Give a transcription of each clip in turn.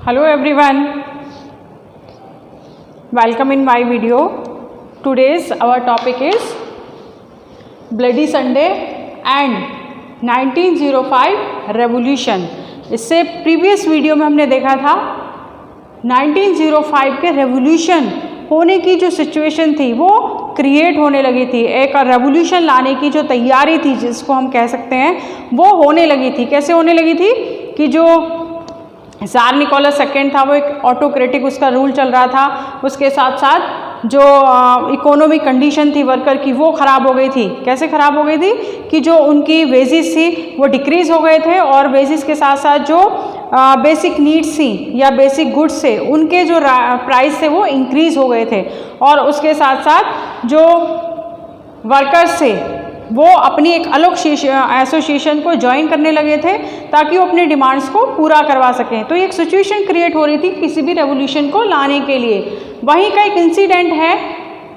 Hello everyone, welcome in my video. Today's our topic is Bloody Sunday and 1905 Revolution. इससे previous video में हमने देखा था 1905 के रेवोल्यूशन होने की जो सिचुएशन थी वो क्रिएट होने लगी थी, एक रेवोल्यूशन लाने की जो तैयारी थी जिसको हम कह सकते हैं वो होने लगी थी। कैसे होने लगी थी कि जो ज़ार निकोलस सेकेंड था वो एक ऑटोक्रेटिक उसका रूल चल रहा था, उसके साथ साथ जो इकोनॉमिक कंडीशन थी वर्कर की वो ख़राब हो गई थी। कैसे ख़राब हो गई थी कि जो उनकी वेजेस थी वो डिक्रीज़ हो गए थे और वेजेस के साथ साथ जो बेसिक नीड्स थी या बेसिक गुड्स थे उनके जो प्राइस थे वो इंक्रीज़ हो गए थे और उसके साथ साथ जो वर्कर्स थे वो अपनी एक अलग एसोसिएशन को ज्वाइन करने लगे थे ताकि वो अपने डिमांड्स को पूरा करवा सकें। तो एक सिचुएशन क्रिएट हो रही थी किसी भी रेवोल्यूशन को लाने के लिए। वहीं का एक इंसिडेंट है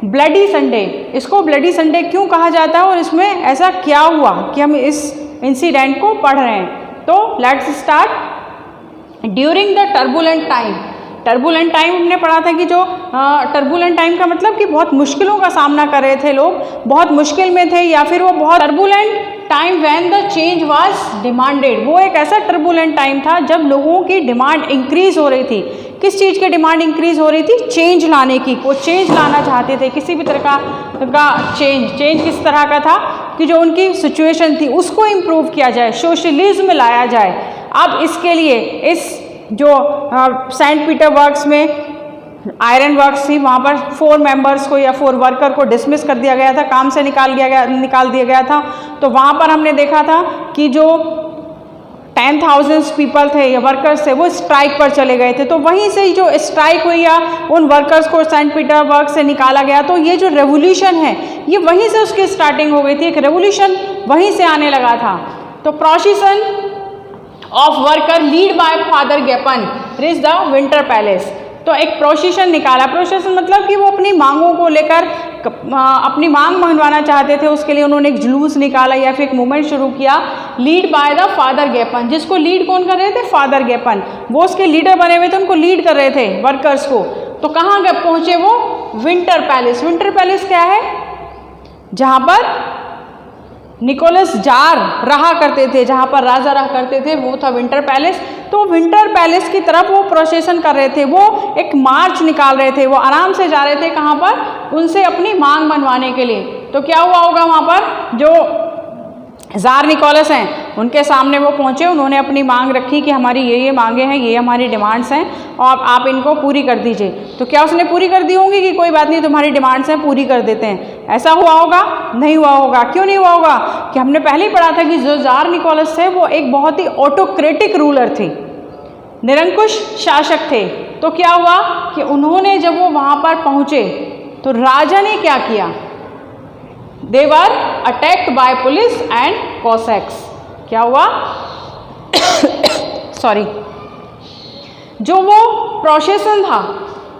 ब्लडी संडे। इसको ब्लडी संडे क्यों कहा जाता है और इसमें ऐसा क्या हुआ कि हम इस इंसिडेंट को पढ़ रहे हैं। तो let's start. During the turbulent time, turbulent time हमने पढ़ा था कि जो टर्बुलेंट टाइम का मतलब कि बहुत मुश्किलों का सामना कर रहे थे लोग, बहुत मुश्किल में थे या फिर वो बहुत turbulent time when the change was demanded. वो एक ऐसा टर्बुलेंट टाइम था जब लोगों की डिमांड इंक्रीज हो रही थी। किस चीज़ की डिमांड इंक्रीज हो रही थी? चेंज लाने की। वो चेंज लाना चाहते थे, किसी भी तरह का चेंज किस तरह का था कि जो उनकी सिचुएशन थी उसको इम्प्रूव किया जाए, सोशलिज्म लाया जाए। अब इसके लिए इस जो सेंट पीटर वर्क्स में आयरन वर्क्स थी वहाँ पर 4 मेंबर्स को या 4 वर्कर को डिसमिस कर दिया गया था, काम से निकाल दिया गया था। तो वहाँ पर हमने देखा था कि जो 10,000 पीपल थे या वर्कर्स थे वो स्ट्राइक पर चले गए थे। तो वहीं से जो स्ट्राइक हुई या उन वर्कर्स को सेंट पीटर वर्क से निकाला गया, तो ये जो रेवोल्यूशन है ये वहीं से उसकी स्टार्टिंग हो गई थी। एक रेवोल्यूशन वहीं से आने लगा था। तो procession of worker lead by father Gapon reach the winter palace. तो एक प्रोसेशन निकाला। प्रोसेशन मतलब कि वो अपनी मांगों को लेकर अपनी मांग मनवाना चाहते थे, उसके लिए उन्होंने एक जुलूस निकाला या फिर एक मूवमेंट शुरू किया लीड बाय द फादर गेपन। जिसको लीड कौन कर रहे थे? फादर गेपन। वो उसके लीडर बने हुए थे, उनको लीड कर रहे थे वर्कर्स को। तो कहाँ पहुँचे वो? Winter palace. विंटर पैलेस क्या है? जहाँ पर निकोलस जार रहा करते थे, जहाँ पर राजा रहा करते थे वो था विंटर पैलेस। तो विंटर पैलेस की तरफ वो प्रोसेशन कर रहे थे, वो एक मार्च निकाल रहे थे, वो आराम से जा रहे थे कहाँ पर? उनसे अपनी मांग मनवाने के लिए। तो क्या हुआ होगा वहाँ पर? जो ज़ार निकोलस हैं उनके सामने वो पहुँचे, उन्होंने अपनी मांग रखी कि हमारी ये मांगे हैं, ये हमारी डिमांड्स हैं और आप इनको पूरी कर दीजिए। तो क्या उसने पूरी कर दी होंगी कि कोई बात नहीं तुम्हारी डिमांड्स हैं पूरी कर देते हैं? ऐसा हुआ होगा? नहीं हुआ होगा। क्यों नहीं हुआ होगा? कि हमने पहले ही पढ़ा था कि जो ज़ार निकोलस थे वो एक बहुत ही ऑटोक्रेटिक रूलर थे, निरंकुश शासक थे। तो क्या हुआ कि उन्होंने जब वो वहाँ पर पहुँचे तो राजा ने क्या किया? They were attacked by police and Cossacks. क्या हुआ? सॉरी, जो वो प्रोसेशन था,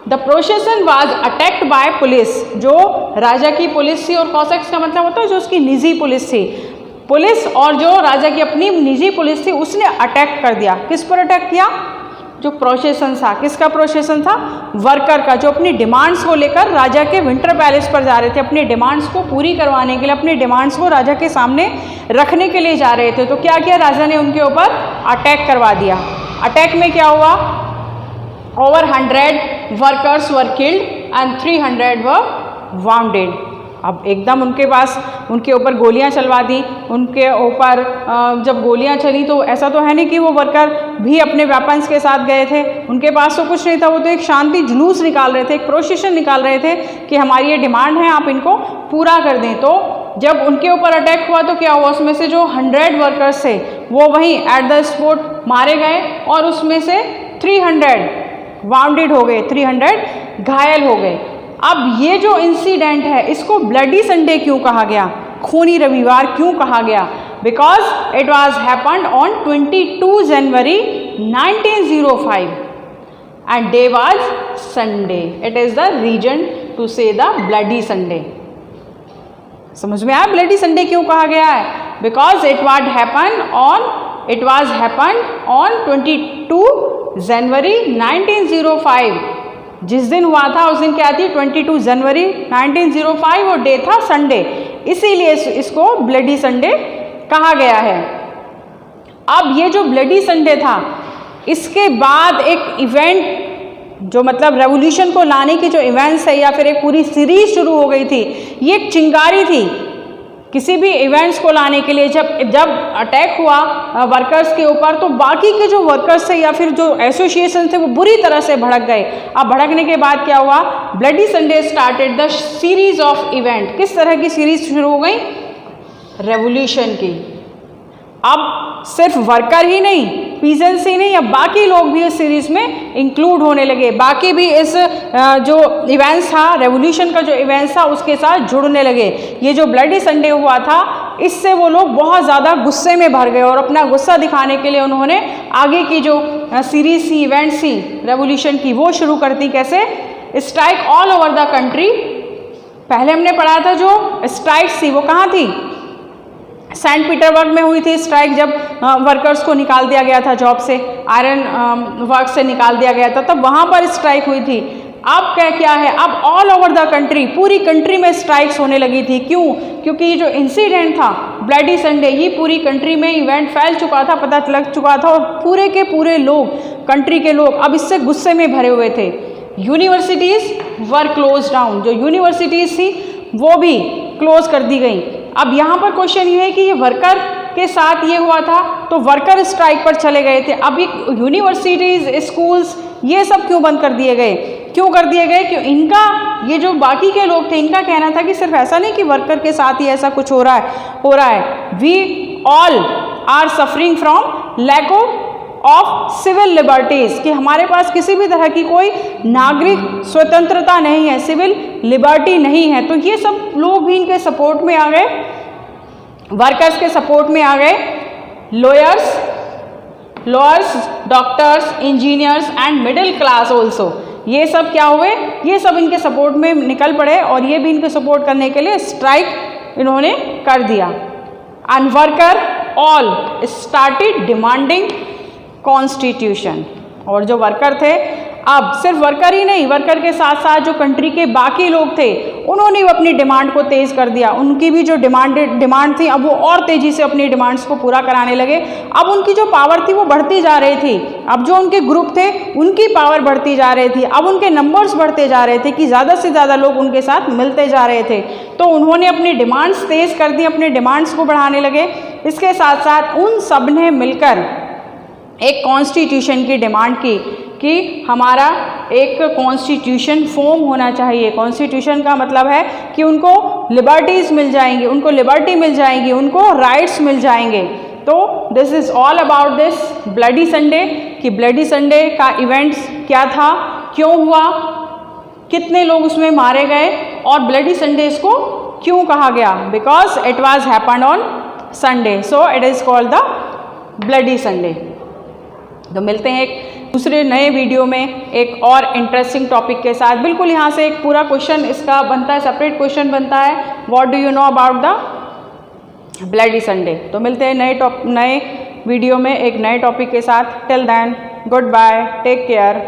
the procession was attacked by police. जो राजा की पुलिस थी और कॉसेक्स का मतलब होता है जो उसकी निजी पुलिस थी। पुलिस और जो राजा की अपनी निजी पुलिस थी उसने अटैक कर दिया। किस पर अटैक किया? जो प्रोसेशन था। किसका प्रोसेशन था? वर्कर का, जो अपनी डिमांड्स को लेकर राजा के विंटर पैलेस पर जा रहे थे, अपनी डिमांड्स को पूरी करवाने के लिए, अपनी डिमांड्स को राजा के सामने रखने के लिए जा रहे थे। तो क्या किया? राजा ने उनके ऊपर अटैक करवा दिया। अटैक में क्या हुआ? Over 100 workers were killed and 300 were bounded. अब एकदम उनके ऊपर गोलियां चलवा दी। उनके ऊपर जब गोलियां चली तो ऐसा तो है नहीं कि वो वर्कर भी अपने वेपन्स के साथ गए थे, उनके पास तो कुछ नहीं था। वो तो एक शांति जुलूस निकाल रहे थे, एक प्रोसेशन निकाल रहे थे कि हमारी ये डिमांड है, आप इनको पूरा कर दें। तो जब उनके ऊपर अटैक हुआ तो क्या हुआ? उसमें से जो 100 वर्कर्स थे वो वहीं एट द स्पॉट मारे गए और उसमें से 300 वाउंडेड हो गए, 300 घायल हो गए। अब ये जो इंसिडेंट है इसको ब्लडी संडे क्यों कहा गया? खूनी रविवार क्यों कहा गया? Because it was happened on 22 January 1905 and day was Sunday. It is the reason to say the bloody Sunday. समझ में आया ब्लडी संडे क्यों कहा गया है? Because it was happen on 22 January 1905, जिस दिन हुआ था उस दिन क्या थी, 22 जनवरी 1905, और डे था संडे, इसीलिए इसको ब्लडी संडे कहा गया है। अब ये जो ब्लडी संडे था, इसके बाद एक इवेंट जो मतलब रेवोल्यूशन को लाने की जो इवेंट्स है या फिर एक पूरी सीरीज शुरू हो गई थी, ये एक चिंगारी थी किसी भी इवेंट्स को लाने के लिए। जब अटैक हुआ वर्कर्स के ऊपर, तो बाकी के जो वर्कर्स थे या फिर जो एसोसिएशन थे वो बुरी तरह से भड़क गए। अब भड़कने के बाद क्या हुआ, bloody Sunday started the series of event. किस तरह की सीरीज शुरू हो गई, रेवोल्यूशन की। अब सिर्फ वर्कर ही नहीं, पीजेंट्स ही नहीं, अब बाकी लोग भी इस सीरीज में इंक्लूड होने लगे, बाकी भी इस जो इवेंट्स था, रेवोल्यूशन का जो इवेंट्स था उसके साथ जुड़ने लगे। ये जो ब्लडी संडे हुआ था, इससे वो लोग बहुत ज़्यादा गुस्से में भर गए और अपना गुस्सा दिखाने के लिए उन्होंने आगे की जो सीरीज थी, इवेंट्स थी रेवोल्यूशन की, वो शुरू कर दी। कैसे, strike all over the country. पहले हमने पढ़ा था जो स्ट्राइक्स थी वो कहाँ थी, सेंट पीटर्सबर्ग में हुई थी स्ट्राइक, जब वर्कर्स को निकाल दिया गया था जॉब से, आयरन वर्क से निकाल दिया गया था, तब वहाँ पर स्ट्राइक हुई थी। अब क्या है, अब ऑल ओवर द कंट्री, पूरी कंट्री में स्ट्राइक्स होने लगी थी। क्यों, क्योंकि ये जो इंसिडेंट था ब्लडी संडे, ये पूरी कंट्री में इवेंट फैल चुका था, पता लग चुका था, और पूरे के पूरे लोग, कंट्री के लोग अब इससे गुस्से में भरे हुए थे। यूनिवर्सिटीज़ वर क्लोज डाउन, जो यूनिवर्सिटीज़ थी वो भी क्लोज कर दी गई। अब यहाँ पर क्वेश्चन ये है कि ये वर्कर के साथ ये हुआ था, तो वर्कर स्ट्राइक पर चले गए थे। अब ये यूनिवर्सिटीज़, स्कूल्स, ये सब क्यों बंद कर दिए गए, क्यों कर दिए गए, क्यों, इनका ये जो बाकी के लोग थे, इनका कहना था कि सिर्फ ऐसा नहीं कि वर्कर के साथ ही ऐसा कुछ हो रहा है, we all are suffering from lack of civil liberties, कि हमारे पास किसी भी तरह की कोई नागरिक स्वतंत्रता नहीं है, सिविल लिबर्टी नहीं है। तो ये सब लोग भी इनके सपोर्ट में आ गए, वर्कर्स के सपोर्ट में आ गए। Lawyers, doctors, engineers and middle class also, ये सब क्या हुए, ये सब इनके सपोर्ट में निकल पड़े और ये भी इनके सपोर्ट करने के लिए स्ट्राइक इन्होंने कर दिया। And worker all started demanding constitution, और जो वर्कर थे, अब सिर्फ वर्कर ही नहीं, वर्कर के साथ साथ जो कंट्री के बाकी लोग थे, उन्होंने भी अपनी डिमांड को तेज़ कर दिया। उनकी भी जो डिमांड थी, अब वो और तेज़ी से अपनी डिमांड्स को पूरा कराने लगे। अब उनकी जो पावर थी वो बढ़ती जा रही थी, अब जो उनके ग्रुप थे उनकी पावर बढ़ती जा रही थी, अब उनके नंबर्स बढ़ते जा रहे थे कि ज़्यादा से ज़्यादा लोग उनके साथ मिलते जा रहे थे। तो उन्होंने अपनी डिमांड्स तेज़ कर दी, अपने डिमांड्स को बढ़ाने लगे। इसके साथ साथ उन सब ने मिलकर एक कॉन्स्टिट्यूशन की डिमांड की कि हमारा एक कॉन्स्टिट्यूशन फॉर्म होना चाहिए। कॉन्स्टिट्यूशन का मतलब है कि उनको लिबर्टीज़ मिल जाएंगी, उनको लिबर्टी मिल जाएंगी, उनको राइट्स मिल जाएंगे। तो this is all about this bloody Sunday, कि ब्लडी संडे का इवेंट्स क्या था, क्यों हुआ, कितने लोग उसमें मारे गए, और ब्लडी संडे इसको क्यों कहा गया, because it was happened on Sunday, so it is called the bloody Sunday. तो मिलते हैं एक दूसरे नए वीडियो में एक और इंटरेस्टिंग टॉपिक के साथ। बिल्कुल यहाँ से एक पूरा क्वेश्चन इसका बनता है, सेपरेट क्वेश्चन बनता है, what do you know about the bloody Sunday. तो मिलते हैं नए वीडियो में एक नए टॉपिक के साथ। Till then, good bye, take care.